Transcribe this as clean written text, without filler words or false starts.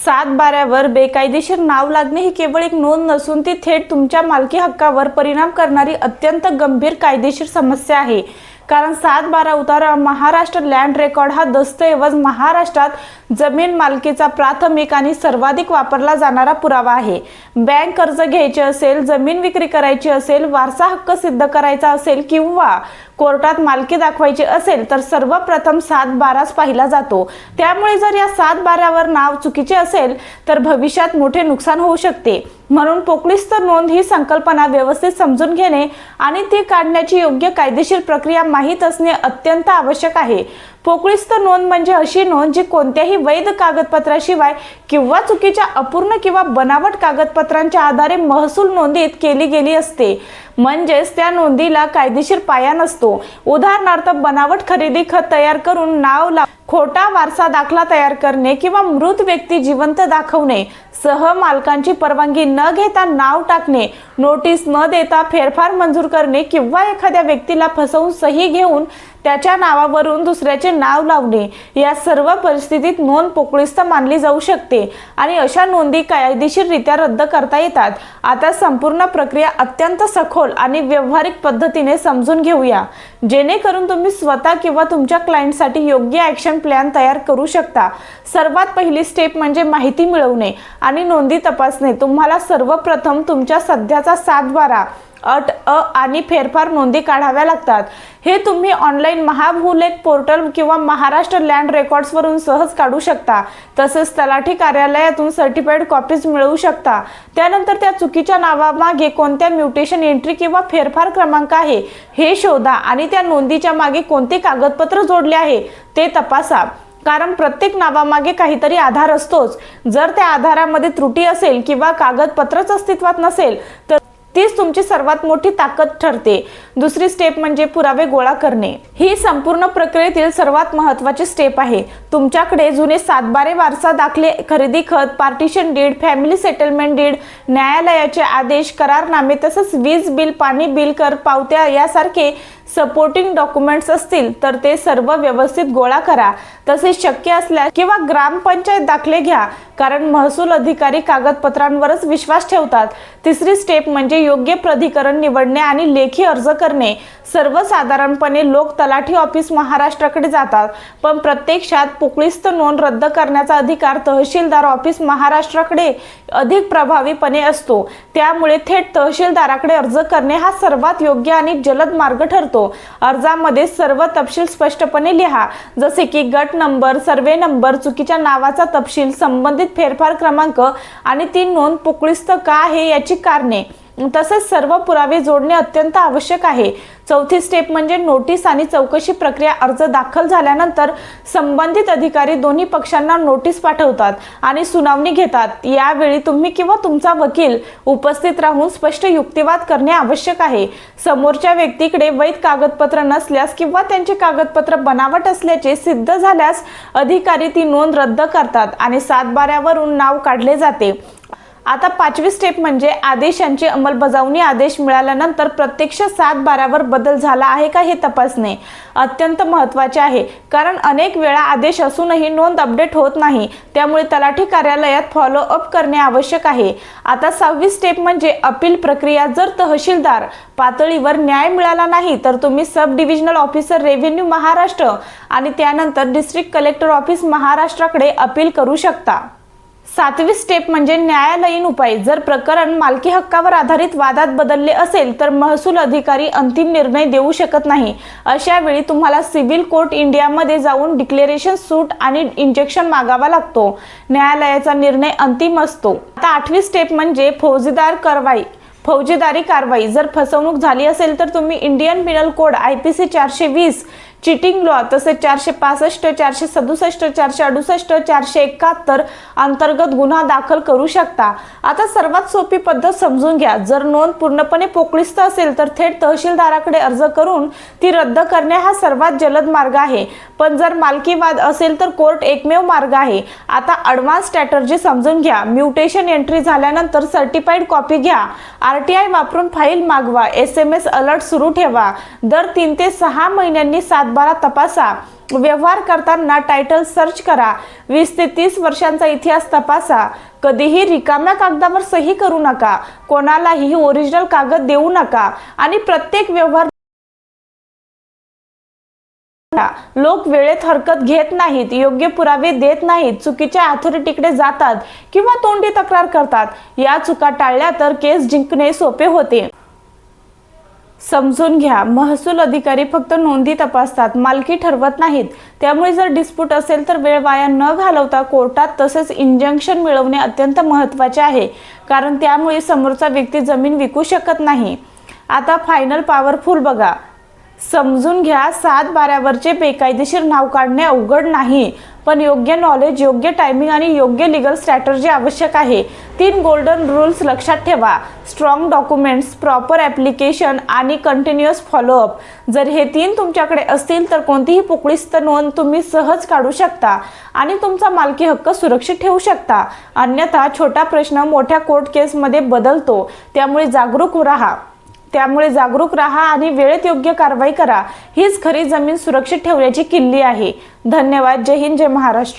सातबाऱ्यावर बेकायदेशीर नाव लागणे ही केवळ एक नोंद नसून ती थेट तुमच्या मालकी हक्कावर परिणाम करणारी अत्यंत गंभीर कायदेशीर समस्या आहे। कारण 7/12 उतारा महाराष्ट्र लँड रेकॉर्ड हा दस्तऐवज महाराष्ट्रात जमीन मालकीचा प्राथमिक आणि सर्वाधिक वापरला जाणारा पुरावा आहे। बँक कर्ज घ्यायचे असेल, जमीन विक्री करायची असेल, वारसा हक्क सिद्ध करायचा असेल किंवा कोर्टात मालकी दाखवायची असेल तर सर्वप्रथम 7/12 पाहिला जातो। त्यामुळे जर या 7/12वर नाव चुकीचे असेल तर भविष्यात मोठे नुकसान होऊ शकते। म्हणून पोकलिस्त नोंद ही संकल्पना व्यवस्थित समजून घेणे आणि ती काढण्याची योग्य कायदेशीर प्रक्रिया माहीत असणे अत्यंत आवश्यक आहे। पोकलिस्त नोंद म्हणजे अशी नोंद जी कोणत्याही वैध कागदपत्राशिवाय किंवा चुकीच्या अपूर्ण किंवा बनावट कागदपत्रांच्या आधारे महसूल नोंदीत केली गेली असते। म्हणजेच त्या नोंदीला कायदेशीर पाया नसतो। उदाहरणार्थ बनावट खरेदी खत तयार करून नाव खोटा वारसा दाखला तयार करणे किंवा मृत व्यक्ती जिवंत दाखवणे, सह मालकांची परवानगी न घेता नाव टाकणे, नोटीस न देता फेरफार मंजूर करणे किंवा एखाद्या व्यक्तीला फसवून सही घेऊन त्याच्या नावावरून दुसऱ्याचे नाव लावणे, या सर्व परिस्थितीत नोंद पोकलिस्त मानली जाऊ शकते आणि अशा नोंदी कायदेशीररित्या रद्द करता येतात। आता संपूर्ण प्रक्रिया अत्यंत सखोल आणि व्यावहारिक पद्धतीने समजून घेऊया, जेणेकरून तुम्ही स्वतः किंवा तुमच्या क्लायंटसाठी योग्य ॲक्शन प्लॅन तयार करू शकता। सर्वात पहिली स्टेप म्हणजे माहिती मिळवणे आणि नोंदी तपासणे। तुम्हाला सर्वप्रथम तुमच्या सध्याचा 7/12 अट आणि फेरफार नोंदी काढाव्या लागतात। हे तुम्ही ऑनलाईन महाभूलेख पोर्टल किंवा महाराष्ट्र लँड रेकॉर्ड्स वरून सहज काढू शकता। तसेच तलाठी कार्यालयातून सर्टिफाईड कॉपीज मिळवू शकता। त्यानंतर त्या चुकीच्या नावामागे कोणत्या म्युटेशन एंट्री किंवा फेरफार क्रमांक आहे हे शोधा आणि त्या नोंदीच्या मागे कोणते कागदपत्र जोडले आहे ते तपासा। कारण प्रत्येक नावामागे काहीतरी आधार असतोच। जर त्या आधारामध्ये त्रुटी असेल किंवा कागदपत्रच अस्तित्वात नसेल तर तीच तुमची सर्वात मोठी ताकद ठरते। दुसरी स्टेप म्हणजे पुरावे गोळा करणे। ही संपूर्ण प्रक्रियेतील सर्वात महत्त्वाची स्टेप आहे। तुमच्याकडे जुने 7/12 वारसा दाखले, खरेदी खत, partition deed, family settlement deed, न्यायालयाचे आदेश, करारनामे, तसंच वीज बिल, पाणी बिल, कर पावत्या यासारखे सपोर्टिंग डॉक्युमेंट्स असतील तर ते सर्व व्यवस्थित गोळा करा। तसेच शक्य असल्यास किंवा ग्रामपंचायत दाखले घ्या, कारण महसूल अधिकारी कागदपत्रांवरच विश्वास ठेवतात। तिसरी स्टेप म्हणजे योग्य प्राधिकरण निवडणे आणि लेखी अर्ज करणे। सर्वसाधारणपणे लोक तलाठी ऑफिस महाराष्ट्राकडे जातात, पण प्रत्यक्षात पोकलिस्त नोंद रद्द करण्याचा अधिकार तहसीलदार ऑफिस महाराष्ट्राकडे अधिक प्रभावीपणे असतो। त्यामुळे थेट तहसीलदाराकडे अर्ज करणे हा सर्वात योग्य आणि जलद मार्ग ठरतो। अर्जामध्ये सर्व तपशील स्पष्टपणे लिहा, जसे की गट नंबर, सर्वे नंबर, चुकीच्या नावाचा तपशील, संबंधित फेरफार क्रमांक आणि ती नोंद पोकलिस्त का आहे याची कारणे। तसेच सर्व पुरावे जोडणे अत्यंत आवश्यक आहे। चौथी स्टेप म्हणजे नोटीस आणि चौकशी प्रक्रिया। अर्ज दाखल झाल्यानंतर संबंधित अधिकारी दोन्ही पक्षांना नोटीस पाठवतात आणि सुनावणी घेतात। यावेळी तुम्ही किंवा तुमचा वकील उपस्थित राहून स्पष्ट युक्तिवाद करणे आवश्यक आहे। समोरच्या व्यक्तीकडे वैध कागदपत्र नसल्यास किंवा त्यांचे कागदपत्र बनावट असल्याचे सिद्ध झाल्यास अधिकारी ती नोंद रद्द करतात आणि 7/12वरून नाव काढले जाते। आता पाचवी स्टेप म्हणजे आदेशांची अंमलबजावणी। आदेश मिळाल्यानंतर प्रत्यक्ष 7/12वर बदल झाला आहे का हे तपासणे अत्यंत महत्त्वाचे आहे, कारण अनेक वेळा आदेश असूनही नोंद अपडेट होत नाही। त्यामुळे तलाठी कार्यालयात फॉलो अप करणे आवश्यक आहे। आता 6वी स्टेप म्हणजे अपील प्रक्रिया। जर तहसीलदार पातळीवर न्याय मिळाला नाही तर तुम्ही सब डिव्हिजनल ऑफिसर रेव्हेन्यू महाराष्ट्र आणि त्यानंतर डिस्ट्रिक्ट कलेक्टर ऑफिस महाराष्ट्राकडे अपील करू शकता। 7वी स्टेप म्हणजे न्यायालयीन उपाय। जर प्रकरण मालकी हक्कावर आधारित वादात बदलले असेल तर महसूल अधिकारी अंतिम निर्णय देऊ शकत नाही। अशा वेळी तुम्हाला सिव्हिल कोर्ट इंडियामध्ये जाऊन डिक्लेरेशन सूट आणि इंजेक्शन मागावा लागतो। न्यायालयाचा निर्णय अंतिम असतो। आता 8वी स्टेप म्हणजे फौजदारी कारवाई। जर फसवणूक झाली असेल तर तुम्ही Indian Pinal code IPC 420 cheating law, तसेच 465, 467, 468, 471 अंतर्गत गुन्हा दाखल करू शकता। आता सर्वात सोपी पद्धत समजून घ्या। जर नोंद पूर्णपणे पोकलिस्त असेल तर थेट तहसीलदाराकडे अर्ज करून ती रद्द करणे हा सर्वात जलद मार्ग आहे, पण जर मालकी वाद असेल तर कोर्ट एकमेव मार्ग आहे। आता ॲडव्हान्स स्ट्रॅटर्जी समजून घ्या। म्युटेशन एंट्री झाल्यानंतर सर्टिफाईड कॉपी घ्या, RTI वापरून फाईल मागवा, SMS अलर्ट सुरू ठेवा। दर 3 ते 6 महिन्यांनी 7 सातबारा तपासा, व्यवहार करताना टायटल सर्च करा, 20 ते 30 वर्षांचा इतिहास तपासा, कधीही रिकाम्या कागदावर सही करू नका, कोणालाही ओरिजिनल कागद देऊ नका आणि प्रत्येक व्यवहार लोक वेळेत हरकत घेत नाहीत, योग्य पुरावे देत नाहीत, चुकीच्या अथॉरिटीकडे जातात किंवा तोंडी तक्रार करतात. या चुका टाळल्या तर केस जिंकणे सोपे होते. समजून घ्या, महसूल अधिकारी फक्त नोंदी तपासतात, मालकी ठरवत नाहीत. त्यामुळे जर डिस्प्यूट असेल तर वेळ वाया न घालवता कोर्टात तसेच इंजंक्शन मिळवणे अत्यंत महत्त्वाचे आहे, कारण त्यामुळे समोरचा व्यक्ती जमीन विकू शकत नाही. आता फायनल पॉवरफुल बघा. समजून घ्या, 7/12वरचे बेकायदेशीर नाव काढणे अवघड नाही, पण योग्य नॉलेज, योग्य टायमिंग आणि योग्य लीगल स्ट्रॅटर्जी आवश्यक आहे. 3 गोल्डन रूल्स लक्षात ठेवा: स्ट्रॉंग डॉक्युमेंट्स, प्रॉपर ॲप्लिकेशन आणि कंटिन्युअस फॉलोअप. जर हे 3 तुमच्याकडे असतील तर कोणतीही पोकळीस्त नोंद तुम्ही सहज काढू शकता आणि तुमचा मालकी हक्क सुरक्षित ठेवू शकता. अन्यथा छोटा प्रश्न मोठ्या कोर्ट केसमध्ये बदलतो. त्यामुळे जागरूक राहा आणि वेळेत योग्य कारवाई करा. हीच खरी जमीन सुरक्षित ठेवण्याची किल्ली आहे. धन्यवाद. जय हिंद, जय महाराष्ट्र.